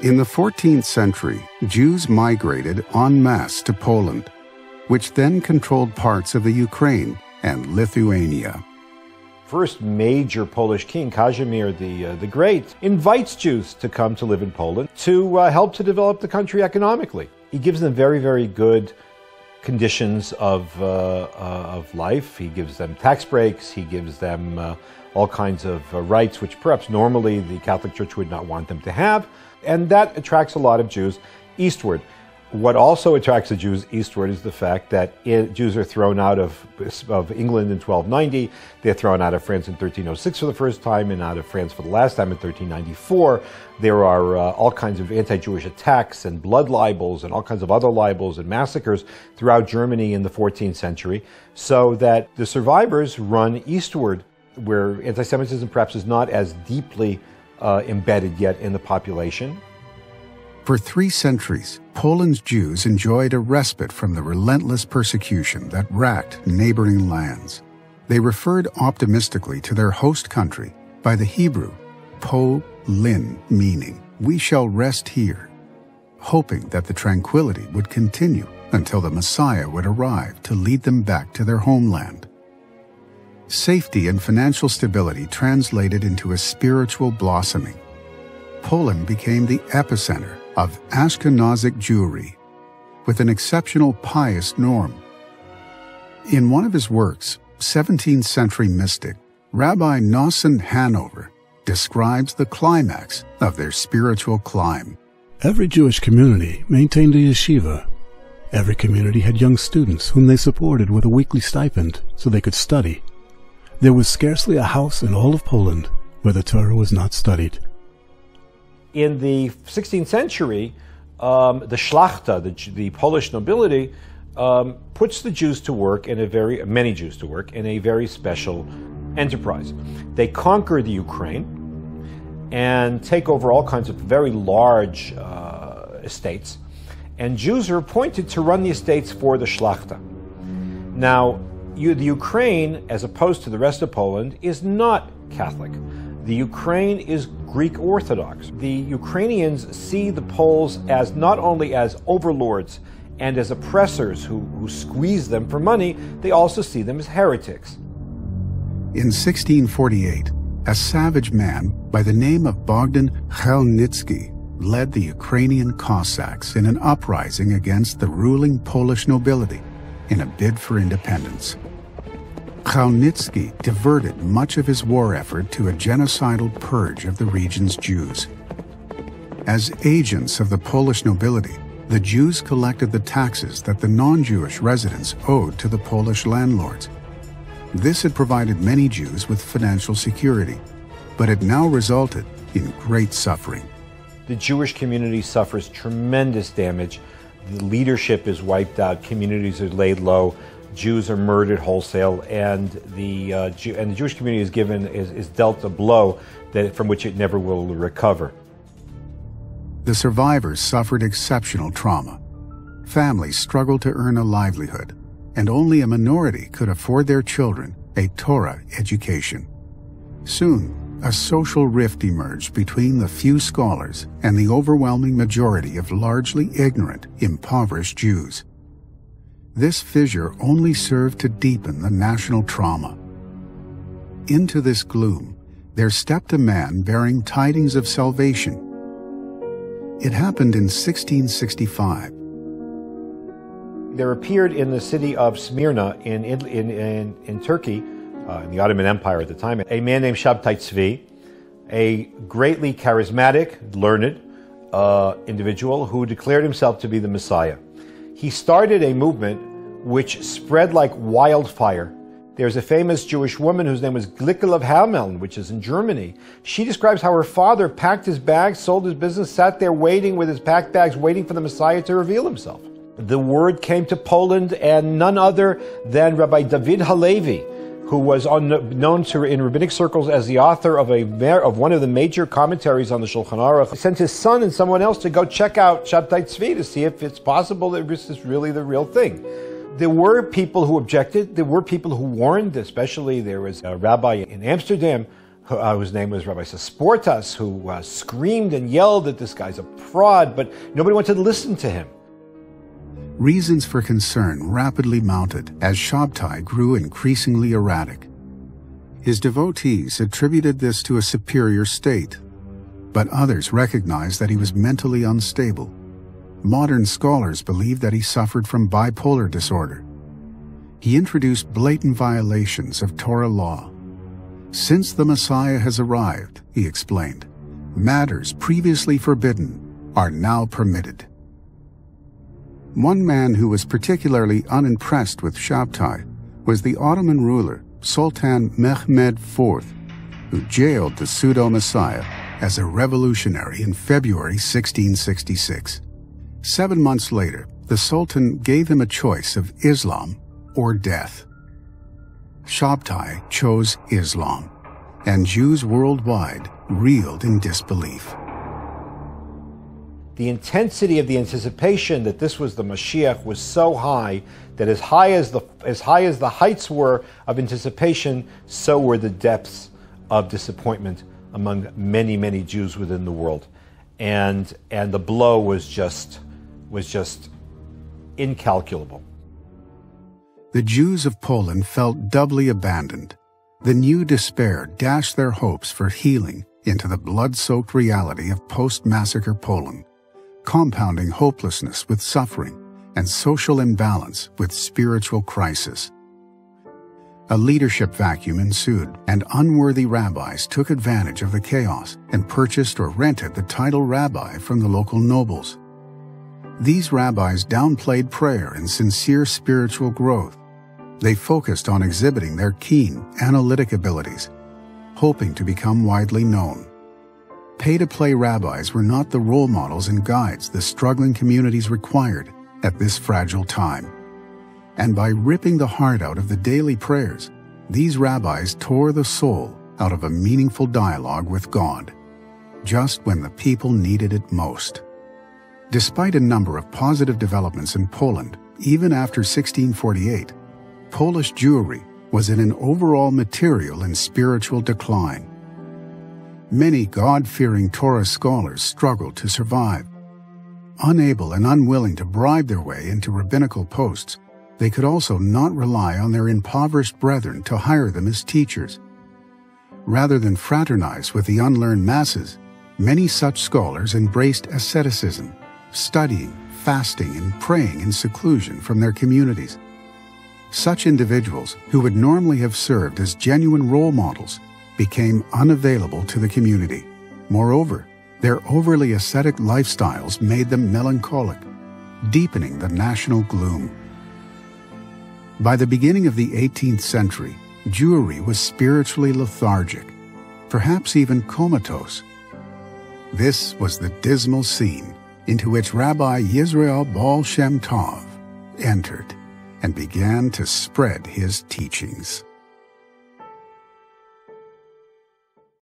In the 14th century, Jews migrated en masse to Poland, which then controlled parts of the Ukraine and Lithuania. First major Polish king, Kazimierz the Great, invites Jews to come to live in Poland to help to develop the country economically. He gives them very, very good conditions of life. He gives them tax breaks. He gives them all kinds of rights, which perhaps normally the Catholic Church would not want them to have. And that attracts a lot of Jews eastward. What also attracts the Jews eastward is the fact that Jews are thrown out of England in 1290, they're thrown out of France in 1306 for the first time, and out of France for the last time in 1394. There are all kinds of anti-Jewish attacks and blood libels and all kinds of other libels and massacres throughout Germany in the 14th century, so that the survivors run eastward, where anti-Semitism perhaps is not as deeply embedded yet in the population. For 3 centuries, Poland's Jews enjoyed a respite from the relentless persecution that racked neighboring lands. They referred optimistically to their host country by the Hebrew po-lin, meaning, "we shall rest here," hoping that the tranquility would continue until the Messiah would arrive to lead them back to their homeland. Safety and financial stability translated into a spiritual blossoming. Poland became the epicenter of Ashkenazic Jewry, with an exceptional pious norm. In one of his works, 17th century mystic Rabbi Nosson Hanover describes the climax of their spiritual climb. Every Jewish community maintained a yeshiva. Every community had young students whom they supported with a weekly stipend so they could study. There was scarcely a house in all of Poland where the Torah was not studied. In the 16th century, the Szlachta, the Polish nobility, puts the Jews to work many Jews to work in a very special enterprise. They conquer the Ukraine and take over all kinds of very large estates, and Jews are appointed to run the estates for the Szlachta. Now, the Ukraine, as opposed to the rest of Poland, is not Catholic. The Ukraine is Greek Orthodox. The Ukrainians see the Poles as not only as overlords and as oppressors who squeeze them for money, they also see them as heretics. In 1648, a savage man by the name of Bogdan Chmelnytsky led the Ukrainian Cossacks in an uprising against the ruling Polish nobility in a bid for independence. Chmelnytsky diverted much of his war effort to a genocidal purge of the region's Jews. As agents of the Polish nobility, the Jews collected the taxes that the non-Jewish residents owed to the Polish landlords. This had provided many Jews with financial security, but it now resulted in great suffering. The Jewish community suffers tremendous damage. The leadership is wiped out, communities are laid low, Jews are murdered wholesale, and the Jewish community is dealt a blow from which it never will recover. The survivors suffered exceptional trauma. Families struggled to earn a livelihood, and only a minority could afford their children a Torah education. Soon, a social rift emerged between the few scholars and the overwhelming majority of largely ignorant, impoverished Jews. This fissure only served to deepen the national trauma. Into this gloom, there stepped a man bearing tidings of salvation. It happened in 1665. There appeared in the city of Smyrna in Turkey, in the Ottoman Empire at the time, a man named Shabtai Tzvi, a greatly charismatic, learned individual who declared himself to be the Messiah. He started a movement which spread like wildfire. There's a famous Jewish woman whose name was Glickel of Hameln, which is in Germany. She describes how her father packed his bags, sold his business, sat there waiting with his packed bags, waiting for the Messiah to reveal himself. The word came to Poland, and none other than Rabbi David Halevi, who was known in rabbinic circles as the author of one of the major commentaries on the Shulchan Aruch, sent his son and someone else to go check out Shabtai Tzvi to see if it's possible that this is really the real thing. There were people who objected. There were people who warned, especially there was a rabbi in Amsterdam whose name was Rabbi Sasportas, who screamed and yelled that this guy's a fraud, but nobody wanted to listen to him. Reasons for concern rapidly mounted as Shabtai grew increasingly erratic. His devotees attributed this to a superior state, but others recognized that he was mentally unstable. Modern scholars believe that he suffered from bipolar disorder. He introduced blatant violations of Torah law. Since the Messiah has arrived, he explained, matters previously forbidden are now permitted. One man who was particularly unimpressed with Shabtai was the Ottoman ruler Sultan Mehmed IV, who jailed the pseudo-Messiah as a revolutionary in February 1666. 7 months later, the Sultan gave him a choice of Islam or death. Shabtai chose Islam, and Jews worldwide reeled in disbelief. The intensity of the anticipation that this was the Mashiach was so high that as high as the heights were of anticipation, so were the depths of disappointment among many, many Jews within the world. And the blow was just incalculable. The Jews of Poland felt doubly abandoned. The new despair dashed their hopes for healing into the blood-soaked reality of post-massacre Poland, compounding hopelessness with suffering and social imbalance with spiritual crisis. A leadership vacuum ensued, and unworthy rabbis took advantage of the chaos and purchased or rented the title rabbi from the local nobles. These rabbis downplayed prayer and sincere spiritual growth. They focused on exhibiting their keen, analytic abilities, hoping to become widely known. Pay-to-play rabbis were not the role models and guides the struggling communities required at this fragile time. And by ripping the heart out of the daily prayers, these rabbis tore the soul out of a meaningful dialogue with God, just when the people needed it most. Despite a number of positive developments in Poland, even after 1648, Polish Jewry was in an overall material and spiritual decline. Many God-fearing Torah scholars struggled to survive. Unable and unwilling to bribe their way into rabbinical posts, they could also not rely on their impoverished brethren to hire them as teachers. Rather than fraternize with the unlearned masses, many such scholars embraced asceticism, studying, fasting, and praying in seclusion from their communities. Such individuals, who would normally have served as genuine role models, became unavailable to the community. Moreover, their overly ascetic lifestyles made them melancholic, deepening the national gloom. By the beginning of the 18th century, Jewry was spiritually lethargic, perhaps even comatose. This was the dismal scene into which Rabbi Yisrael Baal Shem Tov entered and began to spread his teachings.